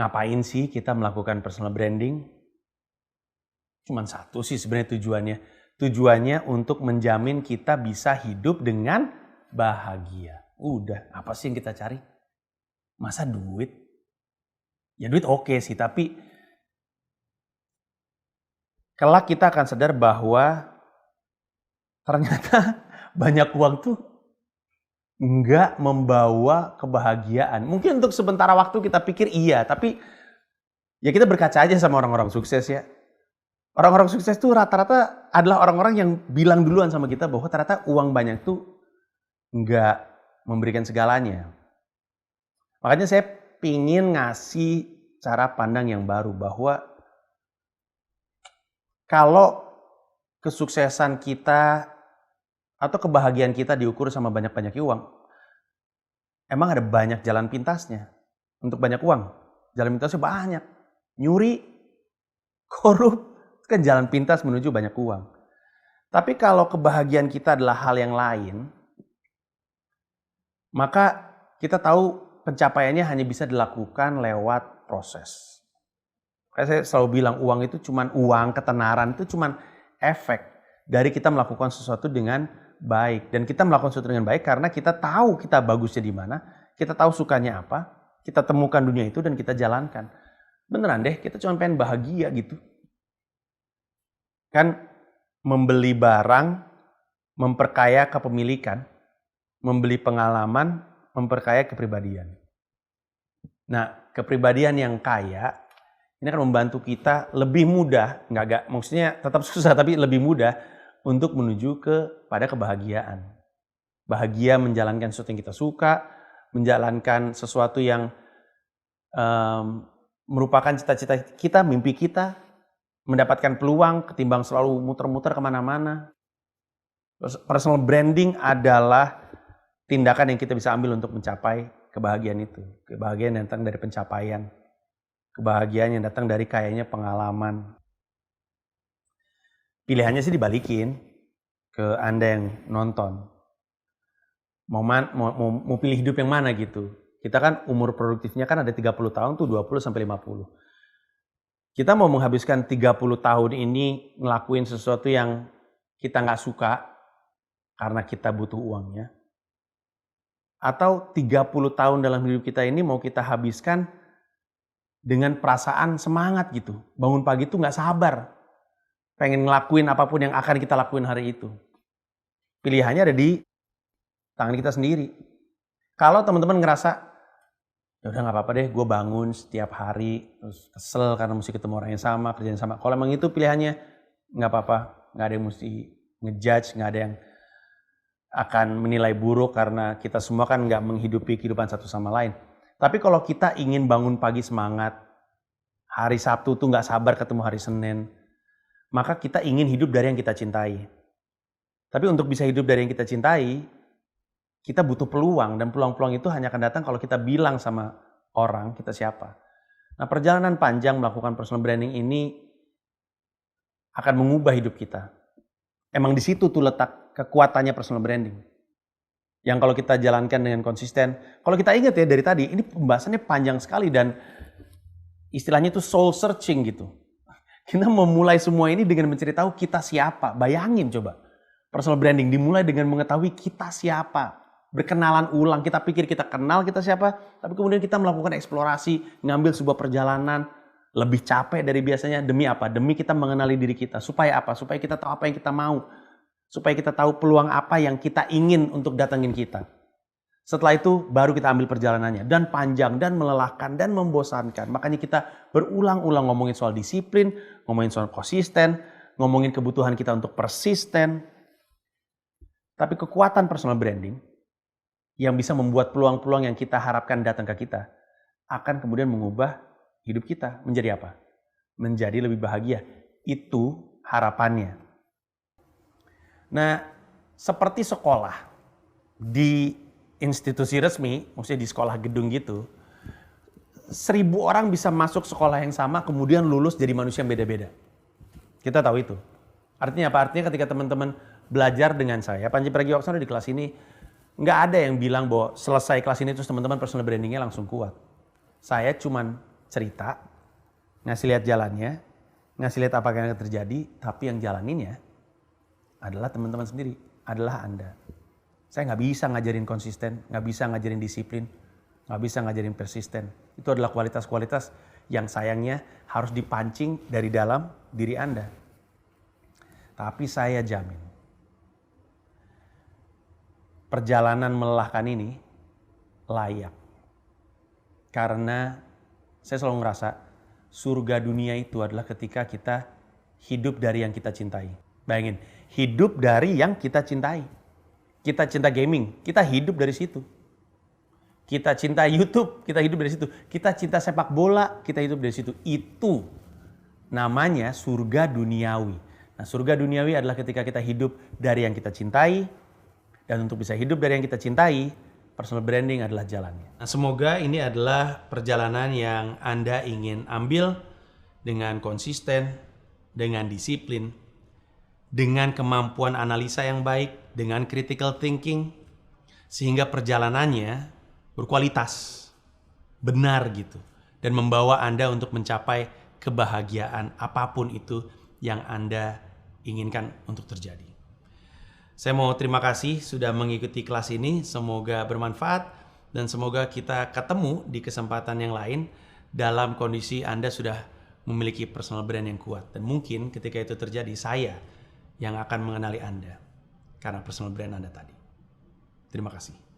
Ngapain sih kita melakukan personal branding? Cuman satu sih sebenarnya tujuannya. Tujuannya untuk menjamin kita bisa hidup dengan bahagia. Udah, apa sih yang kita cari? Masa duit? Ya duit oke sih, tapi kelak kita akan sadar bahwa ternyata banyak uang tuh nggak membawa kebahagiaan. Mungkin untuk sementara waktu kita pikir iya, tapi ya kita berkaca aja sama orang-orang sukses ya. Orang-orang sukses tuh rata-rata adalah orang-orang yang bilang duluan sama kita bahwa ternyata uang banyak tuh nggak memberikan segalanya. Makanya saya pingin ngasih cara pandang yang baru bahwa kalau kesuksesan kita atau kebahagiaan kita diukur sama banyak-banyak uang, emang ada banyak jalan pintasnya untuk banyak uang. Jalan pintasnya banyak. Nyuri, korup, kan jalan pintas menuju banyak uang. Tapi kalau kebahagiaan kita adalah hal yang lain, maka kita tahu pencapaiannya hanya bisa dilakukan lewat proses. Kayak saya selalu bilang uang itu cuman uang, ketenaran itu cuman efek dari kita melakukan sesuatu dengan baik. Dan kita melakukan sesuatu dengan baik karena kita tahu kita bagusnya di mana, kita tahu sukanya apa, kita temukan dunia itu dan kita jalankan. Beneran deh, kita cuma pengen bahagia gitu. Kan membeli barang, memperkaya kepemilikan, membeli pengalaman, memperkaya kepribadian. Nah, kepribadian yang kaya, ini akan membantu kita lebih mudah, maksudnya tetap susah tapi lebih mudah untuk menuju kepada kebahagiaan. Bahagia menjalankan sesuatu yang kita suka, menjalankan sesuatu yang merupakan cita-cita kita, mimpi kita, mendapatkan peluang ketimbang selalu muter-muter kemana-mana. Personal branding adalah tindakan yang kita bisa ambil untuk mencapai kebahagiaan itu. Kebahagiaan yang datang dari pencapaian. Kebahagiaan yang datang dari kayaknya pengalaman. Pilihannya sih dibalikin ke Anda yang nonton. Mau pilih hidup yang mana gitu. Kita kan umur produktifnya kan ada 30 tahun tuh 20 sampai 50. Kita mau menghabiskan 30 tahun ini ngelakuin sesuatu yang kita nggak suka karena kita butuh uangnya. Atau 30 tahun dalam hidup kita ini mau kita habiskan dengan perasaan semangat gitu. Bangun pagi tuh nggak sabar. Pengen ngelakuin apapun yang akan kita lakuin hari itu. Pilihannya ada di tangan kita sendiri. Kalau teman-teman ngerasa, ya udah nggak apa-apa deh, gue bangun setiap hari, terus kesel karena mesti ketemu orang yang sama, kerjaan sama. Kalau emang itu pilihannya, nggak apa-apa. Nggak ada yang mesti ngejudge, nggak ada yang akan menilai buruk karena kita semua kan nggak menghidupi kehidupan satu sama lain. Tapi kalau kita ingin bangun pagi semangat, hari Sabtu tuh nggak sabar ketemu hari Senin, maka kita ingin hidup dari yang kita cintai. Tapi untuk bisa hidup dari yang kita cintai, kita butuh peluang, dan peluang-peluang itu hanya akan datang kalau kita bilang sama orang kita siapa. Nah, perjalanan panjang melakukan personal branding ini akan mengubah hidup kita. Emang di situ tuh letak kekuatannya personal branding. Yang kalau kita jalankan dengan konsisten, kalau kita ingat ya dari tadi, ini pembahasannya panjang sekali dan istilahnya itu soul searching gitu. Kita memulai semua ini dengan mencari tahu kita siapa. Bayangin coba, personal branding dimulai dengan mengetahui kita siapa. Berkenalan ulang, kita pikir kita kenal kita siapa, tapi kemudian kita melakukan eksplorasi, ngambil sebuah perjalanan, lebih capek dari biasanya. Demi apa? Demi kita mengenali diri kita. Supaya apa? Supaya kita tahu apa yang kita mau. Supaya kita tahu peluang apa yang kita ingin untuk datangin kita. Setelah itu baru kita ambil perjalanannya. Dan panjang, dan melelahkan, dan membosankan. Makanya kita berulang-ulang ngomongin soal disiplin, ngomongin soal konsisten, ngomongin kebutuhan kita untuk persisten. Tapi kekuatan personal branding yang bisa membuat peluang-peluang yang kita harapkan datang ke kita akan kemudian mengubah hidup kita menjadi apa? Menjadi lebih bahagia. Itu harapannya. Nah, seperti sekolah di institusi resmi, maksudnya di sekolah gedung gitu, 1000 orang bisa masuk sekolah yang sama kemudian lulus jadi manusia yang beda-beda. Kita tahu itu. Artinya apa? Artinya ketika teman-teman belajar dengan saya, Panji Pragiwaksono di kelas ini, nggak ada yang bilang bahwa selesai kelas ini terus teman-teman personal brandingnya langsung kuat. Saya cuman cerita, ngasih lihat jalannya, ngasih lihat apa yang akan terjadi, tapi yang jalaninnya adalah teman-teman sendiri, adalah Anda. Saya nggak bisa ngajarin konsisten, nggak bisa ngajarin disiplin, nggak bisa ngajarin persisten. Itu adalah kualitas-kualitas yang sayangnya harus dipancing dari dalam diri Anda. Tapi saya jamin, perjalanan melelahkan ini layak. Karena saya selalu ngerasa surga dunia itu adalah ketika kita hidup dari yang kita cintai. Bayangin, hidup dari yang kita cintai. Kita cinta gaming, kita hidup dari situ. Kita cinta YouTube, kita hidup dari situ. Kita cinta sepak bola, kita hidup dari situ. Itu namanya surga duniawi. Nah, surga duniawi adalah ketika kita hidup dari yang kita cintai. Dan untuk bisa hidup dari yang kita cintai, personal branding adalah jalannya. Nah, semoga ini adalah perjalanan yang Anda ingin ambil dengan konsisten, dengan disiplin, dengan kemampuan analisa yang baik, dengan critical thinking, sehingga perjalanannya berkualitas, benar gitu, dan membawa Anda untuk mencapai kebahagiaan apapun itu yang Anda inginkan untuk terjadi. Saya mau terima kasih sudah mengikuti kelas ini, semoga bermanfaat dan semoga kita ketemu di kesempatan yang lain dalam kondisi Anda sudah memiliki personal brand yang kuat. Dan mungkin ketika itu terjadi, saya yang akan mengenali Anda karena personal brand Anda tadi. Terima kasih.